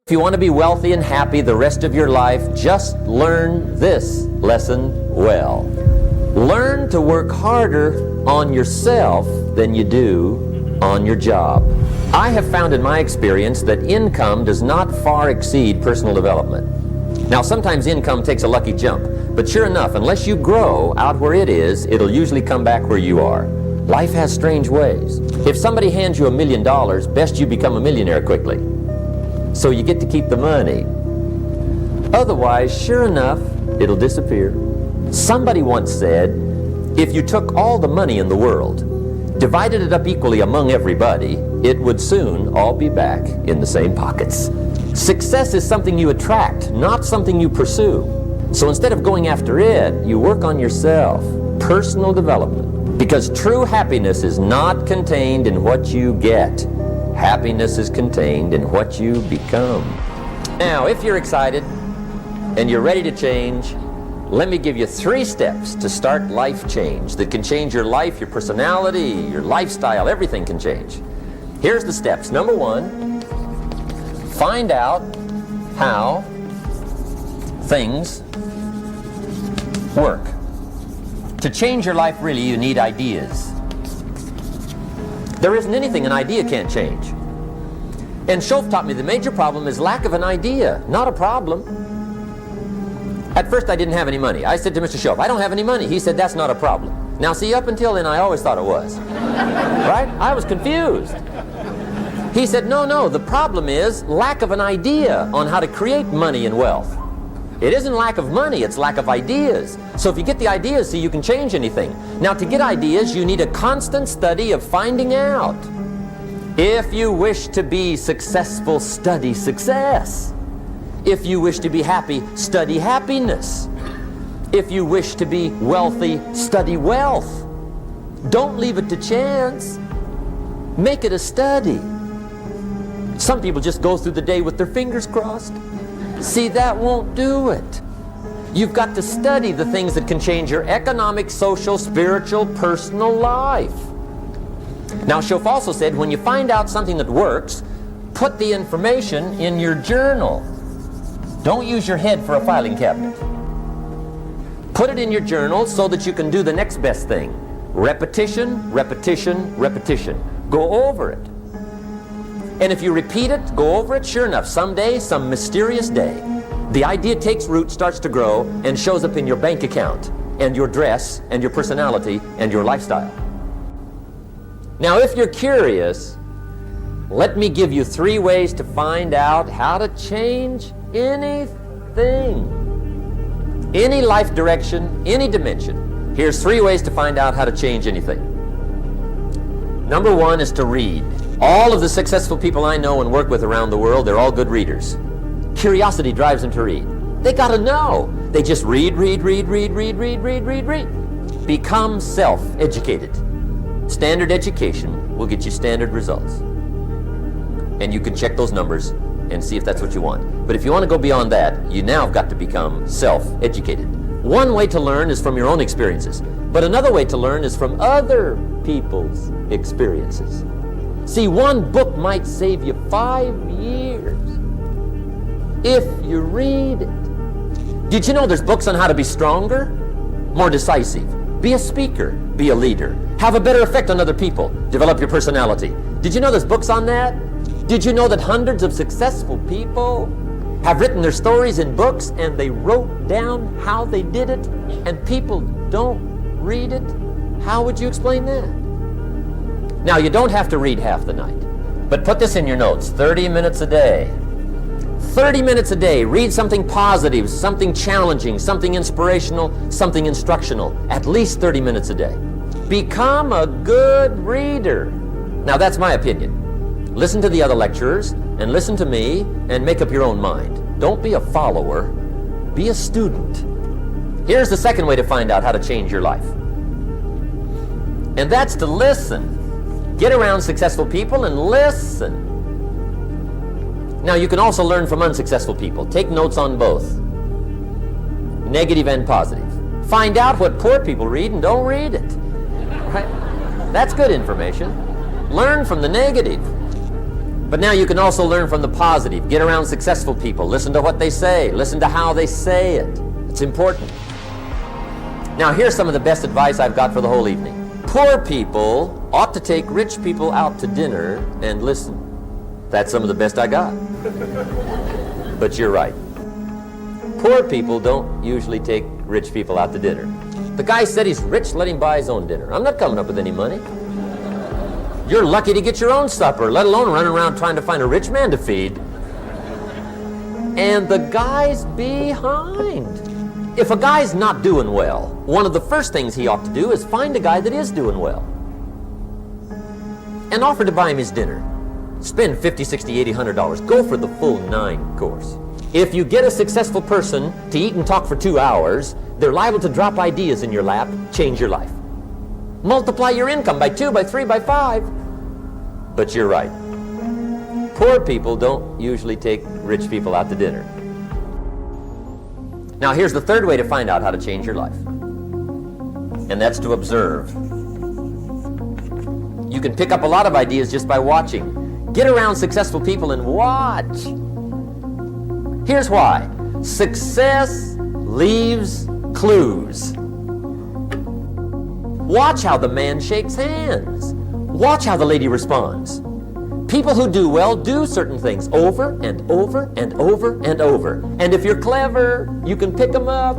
If you want to be wealthy and happy the rest of your life, just learn this lesson well. Learn to work harder on yourself than you do on your job. I have found in my experience that income does not far exceed personal development. Now, sometimes income takes a lucky jump, but sure enough, unless you grow out where it is, it'll usually come back where you are. Life has strange ways. If somebody hands you $1 million, best you become a millionaire quickly, so you get to keep the money. Otherwise, sure enough, it'll disappear. Somebody once said, if you took all the money in the world, divided it up equally among everybody, it would soon all be back in the same pockets. Success is something you attract, not something you pursue. So instead of going after it, you work on yourself. Personal development. Because true happiness is not contained in what you get. Happiness is contained in what you become. Now, if you're excited and you're ready to change, let me give you 3 steps to start life change that can change your life, your personality, your lifestyle, everything can change. Here's the steps. Number 1, find out how things work. To change your life, really, you need ideas. There isn't anything an idea can't change. And Schoff taught me the major problem is lack of an idea, not a problem. At first I didn't have any money. I said to Mr. Schoff, I don't have any money. He said, that's not a problem. Now see, up until then I always thought it was. Right? I was confused. He said, no, the problem is lack of an idea on how to create money and wealth. It isn't lack of money, it's lack of ideas. So if you get the ideas, see, you can change anything. Now, to get ideas, you need a constant study of finding out. If you wish to be successful, study success. If you wish to be happy, study happiness. If you wish to be wealthy, study wealth. Don't leave it to chance. Make it a study. Some people just go through the day with their fingers crossed. See, that won't do it. You've got to study the things that can change your economic, social, spiritual, personal life. Now, Schoff also said, when you find out something that works, put the information in your journal. Don't use your head for a filing cabinet. Put it in your journal so that you can do the next best thing. Repetition, repetition, repetition. Go over it. And if you repeat it, go over it, sure enough, someday, some mysterious day, the idea takes root, starts to grow, and shows up in your bank account, and your dress, and your personality, and your lifestyle. Now, if you're curious, let me give you 3 ways to find out how to change anything. Any life direction, any dimension. Here's 3 ways to find out how to change anything. Number 1 is to read. All of the successful people I know and work with around the world, they're all good readers. Curiosity drives them to read. They gotta know. They just read. Become self-educated. Standard education will get you standard results. And you can check those numbers and see if that's what you want. But if you want to go beyond that, you now have got to become self-educated. One way to learn is from your own experiences, but another way to learn is from other people's experiences. See, one book might save you 5 years if you read it. Did you know there's books on how to be stronger, more decisive, be a speaker, be a leader, have a better effect on other people, develop your personality? Did you know there's books on that? Did you know that hundreds of successful people have written their stories in books and they wrote down how they did it, and people don't read it? How would you explain that? Now, you don't have to read half the night, but put this in your notes, 30 minutes a day. 30 minutes a day, read something positive, something challenging, something inspirational, something instructional, at least 30 minutes a day. Become a good reader. Now, that's my opinion. Listen to the other lecturers, and listen to me, and make up your own mind. Don't be a follower, be a student. Here's the second way to find out how to change your life. And that's to listen. Get around successful people and listen. Now, you can also learn from unsuccessful people. Take notes on both, negative and positive. Find out what poor people read and don't read it. Right? That's good information. Learn from the negative. But now you can also learn from the positive. Get around successful people. Listen to what they say. Listen to how they say it. It's important. Now here's some of the best advice I've got for the whole evening. Poor people ought to take rich people out to dinner and listen. That's some of the best I got. But you're right. Poor people don't usually take rich people out to dinner. The guy said he's rich, let him buy his own dinner. I'm not coming up with any money. You're lucky to get your own supper, let alone running around trying to find a rich man to feed. And the guy's behind. If a guy's not doing well, one of the first things he ought to do is find a guy that is doing well and offer to buy him his dinner. Spend $50, $60, $80, $100. Go for the full 9 course. If you get a successful person to eat and talk for 2 hours, they're liable to drop ideas in your lap, change your life. Multiply your income by 2, by 3, by 5. But you're right. Poor people don't usually take rich people out to dinner. Now here's the third way to find out how to change your life. And that's to observe. You can pick up a lot of ideas just by watching. Get around successful people and watch. Here's why. Success leaves clues. Watch how the man shakes hands. Watch how the lady responds. People who do well do certain things over and over and over and over. And if you're clever, you can pick them up.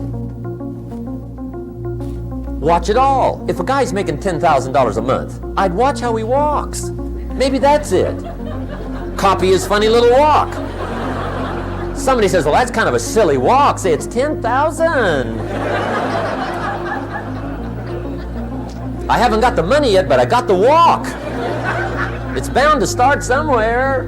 Watch it all. If a guy's making $10,000 a month, I'd watch how he walks. Maybe that's it. Copy his funny little walk. Somebody says, well, that's kind of a silly walk. Say, it's 10,000. I haven't got the money yet, but I got the walk. It's bound to start somewhere.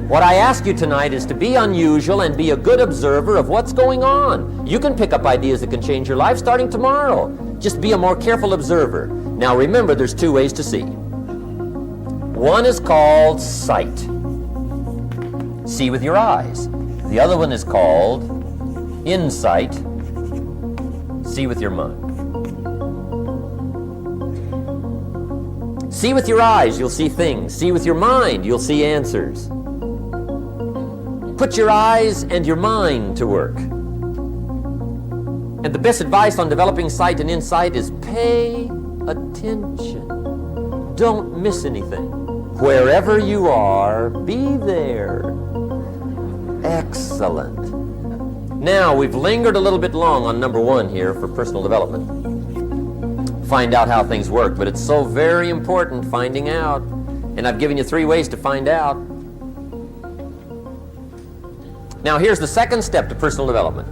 What I ask you tonight is to be unusual and be a good observer of what's going on. You can pick up ideas that can change your life starting tomorrow. Just be a more careful observer. Now remember, there's 2 ways to see. One is called sight. See with your eyes. The other one is called insight. See with your mind. See with your eyes, you'll see things. See with your mind, you'll see answers. Put your eyes and your mind to work. And the best advice on developing sight and insight is pay attention. Don't miss anything. Wherever you are, be there. Excellent. Now, we've lingered a little bit long on number 1 here for personal development. Find out how things work, but it's so very important finding out. And I've given you 3 ways to find out. Now here's the second step to personal development.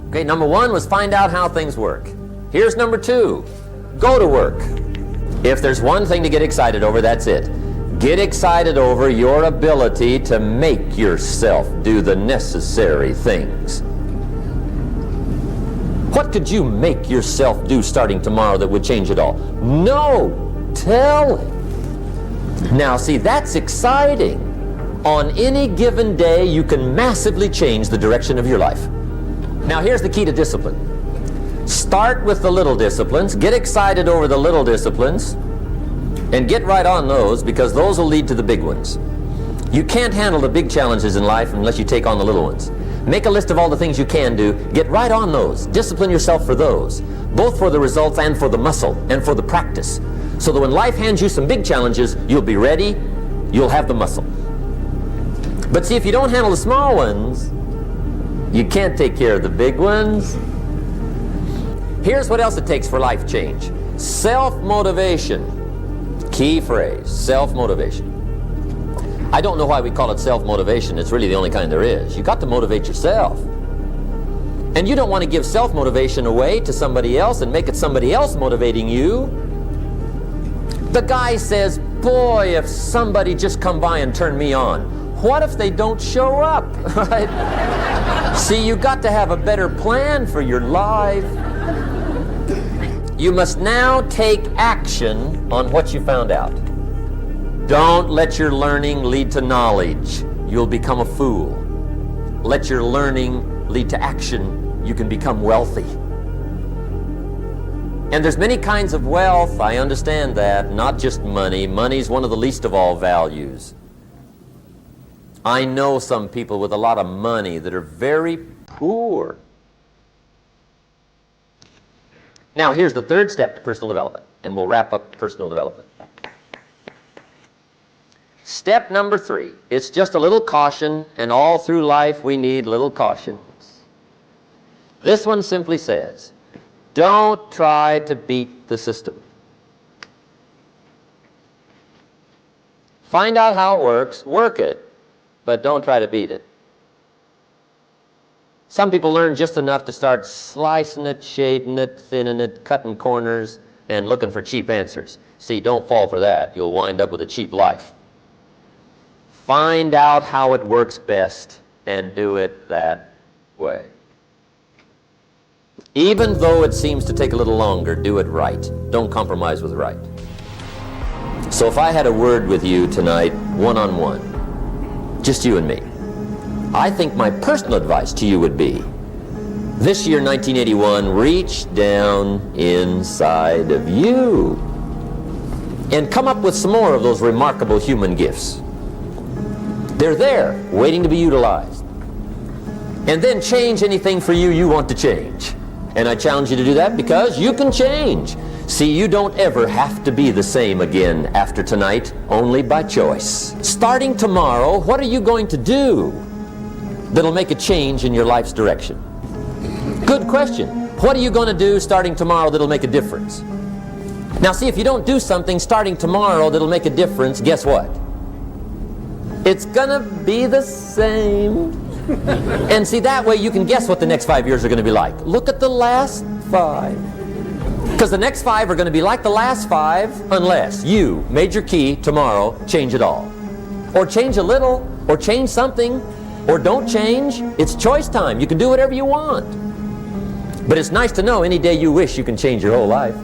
Okay, number 1 was find out how things work. Here's number 2, go to work. If there's one thing to get excited over, that's it. Get excited over your ability to make yourself do the necessary things. What could you make yourself do starting tomorrow that would change it all? No, tell it. Now see, that's exciting. On any given day, you can massively change the direction of your life. Now here's the key to discipline. Start with the little disciplines, get excited over the little disciplines, and get right on those, because those will lead to the big ones. You can't handle the big challenges in life unless you take on the little ones. Make a list of all the things you can do, get right on those, discipline yourself for those, both for the results and for the muscle and for the practice, so that when life hands you some big challenges, you'll be ready, you'll have the muscle. But see, if you don't handle the small ones, you can't take care of the big ones. Here's what else it takes for life change. Self-motivation. Key phrase, self-motivation. I don't know why we call it self-motivation. It's really the only kind there is. You got to motivate yourself. And you don't want to give self-motivation away to somebody else and make it somebody else motivating you. The guy says, boy, if somebody just come by and turn me on. What if they don't show up, right? See, you got to have a better plan for your life. You must now take action on what you found out. Don't let your learning lead to knowledge. You'll become a fool. Let your learning lead to action. You can become wealthy. And there's many kinds of wealth, I understand that, not just money. Money's one of the least of all values. I know some people with a lot of money that are very poor. Now, here's the third step to personal development, and we'll wrap up personal development. Step number 3, it's just a little caution, and all through life we need little cautions. This one simply says, don't try to beat the system. Find out how it works, work it, but don't try to beat it. Some people learn just enough to start slicing it, shading it, thinning it, cutting corners, and looking for cheap answers. See, don't fall for that. You'll wind up with a cheap life. Find out how it works best and do it that way. Even though it seems to take a little longer, do it right. Don't compromise with right. So if I had a word with you tonight, one-on-one, just you and me, I think my personal advice to you would be, this year, 1981, reach down inside of you and come up with some more of those remarkable human gifts. They're there, waiting to be utilized. And then change anything for you you want to change. And I challenge you to do that because you can change. See, you don't ever have to be the same again after tonight, only by choice. Starting tomorrow, what are you going to do that'll make a change in your life's direction? Good question. What are you going to do starting tomorrow that'll make a difference? Now see, if you don't do something starting tomorrow that'll make a difference, guess what? It's gonna be the same. And see, that way you can guess what the next 5 years are going to be like. Look at the last 5. Because the next 5 are going to be like the last 5 unless you, major key, tomorrow, change it all. Or change a little, or change something, or don't change. It's choice time. You can do whatever you want. But it's nice to know any day you wish you can change your whole life.